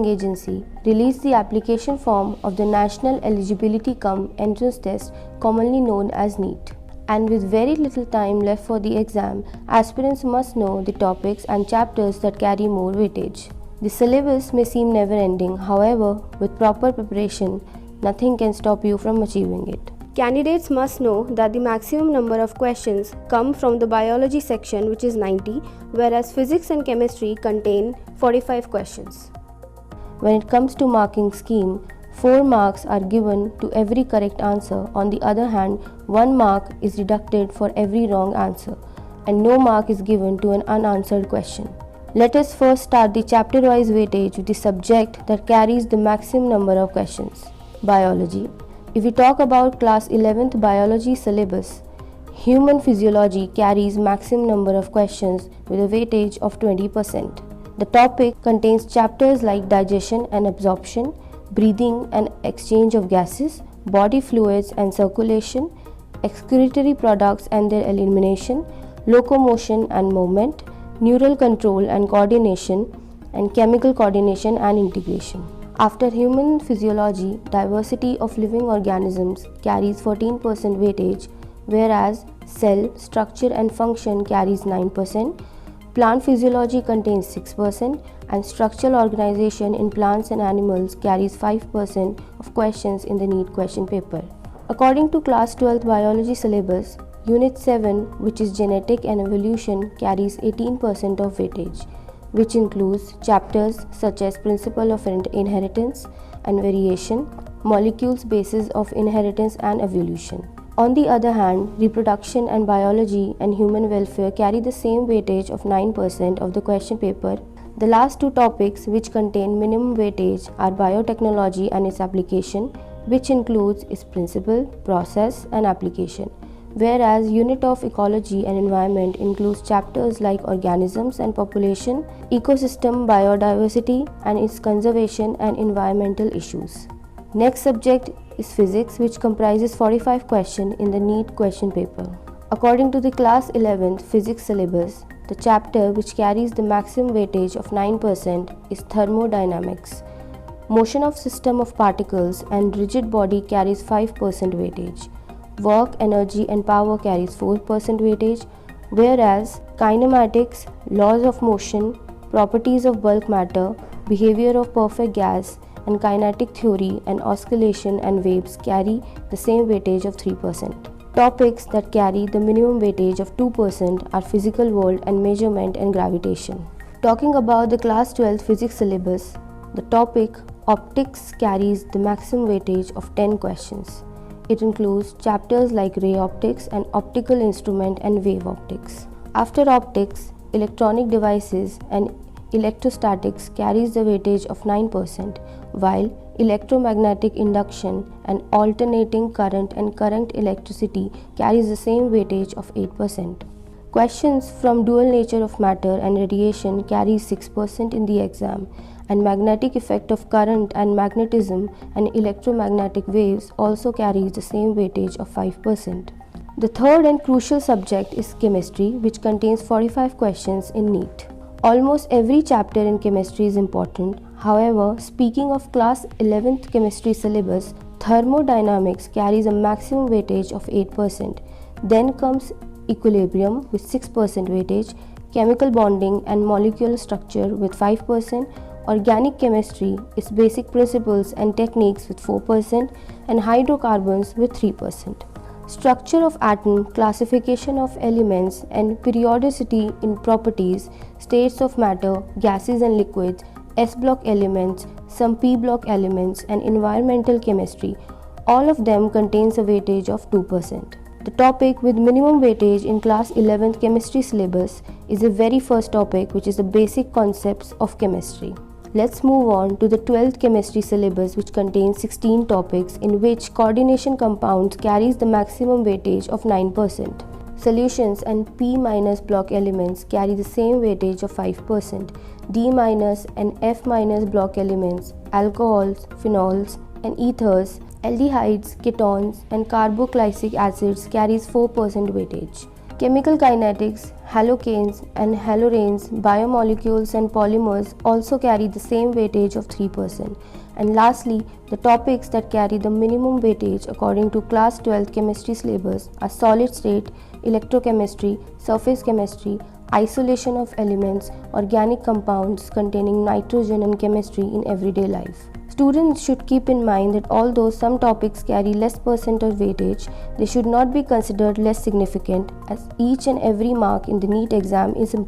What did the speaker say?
Agency released the application form of the National Eligibility Cum Entrance Test, commonly known as NEET. And with very little time left for the exam, aspirants must know the topics and chapters that carry more weightage. The syllabus may seem never-ending, however, with proper preparation, nothing can stop you from achieving it. Candidates must know that the maximum number of questions come from the biology section, which is 90, whereas physics and chemistry contain 45 questions. When it comes to marking scheme, 4 marks are given to every correct answer. On the other hand, 1 mark is deducted for every wrong answer, and no mark is given to an unanswered question. Let us first start the chapter-wise weightage with the subject that carries the maximum number of questions. Biology. If we talk about class 11th biology syllabus, human physiology carries maximum number of questions with a weightage of 20%. The topic contains chapters like digestion and absorption, breathing and exchange of gases, body fluids and circulation, excretory products and their elimination, locomotion and movement, neural control and coordination, and chemical coordination and integration. After human physiology, diversity of living organisms carries 14% weightage, whereas cell, structure and function carries 9%, plant physiology contains 6%, and structural organization in plants and animals carries 5% of questions in the NEET question paper. According to class 12th biology syllabus, Unit 7, which is genetic and evolution, carries 18% of weightage, which includes chapters such as principle of inheritance and variation, molecules, basis of inheritance and evolution. On the other hand, reproduction and biology and human welfare carry the same weightage of 9% of the question paper. The last 2 topics which contain minimum weightage are biotechnology and its application, which includes its principle, process and application, whereas unit of ecology and environment includes chapters like organisms and population, ecosystem, biodiversity and its conservation and environmental issues. Next subject is physics, which comprises 45 questions in the NEET question paper. According to the class 11th physics syllabus, the chapter which carries the maximum weightage of 9% is thermodynamics. Motion of system of particles and rigid body carries 5% weightage. Work, energy and power carries 4% weightage, whereas kinematics, laws of motion, properties of bulk matter, behavior of perfect gas, and kinetic theory and oscillation and waves carry the same weightage of 3%. Topics that carry the minimum weightage of 2% are physical world and measurement and gravitation. Talking about the class 12 physics syllabus, the topic optics carries the maximum weightage of 10 questions. It includes chapters like ray optics and optical instrument and wave optics. After optics, electronic devices and electrostatics carries the weightage of 9%, while electromagnetic induction and alternating current and current electricity carries the same weightage of 8%. Questions from dual nature of matter and radiation carries 6% in the exam, and magnetic effect of current and magnetism and electromagnetic waves also carries the same weightage of 5%. The third and crucial subject is chemistry, which contains 45 questions in NEET. Almost every chapter in chemistry is important. However, speaking of class 11th chemistry syllabus, thermodynamics carries a maximum weightage of 8%. Then comes equilibrium with 6% weightage, chemical bonding and molecular structure with 5%, organic chemistry, its basic principles and techniques with 4%, and hydrocarbons with 3%. Structure of atom, classification of elements and periodicity in properties, states of matter, gases and liquids, S-block elements, some P-block elements and environmental chemistry, all of them contains a weightage of 2%. The topic with minimum weightage in class 11th chemistry syllabus is the very first topic, which is the basic concepts of chemistry. Let's move on to the 12th chemistry syllabus, which contains 16 topics, in which coordination compounds carries the maximum weightage of 9%. Solutions and P- block elements carry the same weightage of 5%. D- and F- block elements, alcohols, phenols and ethers, aldehydes, ketones and carboglycic acids carries 4% weightage. Chemical kinetics, halogenes and haloranes, biomolecules and polymers also carry the same weightage of 3%. And lastly, the topics that carry the minimum weightage according to class 12 chemistry syllabus are solid state, electrochemistry, surface chemistry, isolation of elements, organic compounds containing nitrogen and chemistry in everyday life. Students should keep in mind that although some topics carry less percent of weightage, they should not be considered less significant, as each and every mark in the NEET exam is important.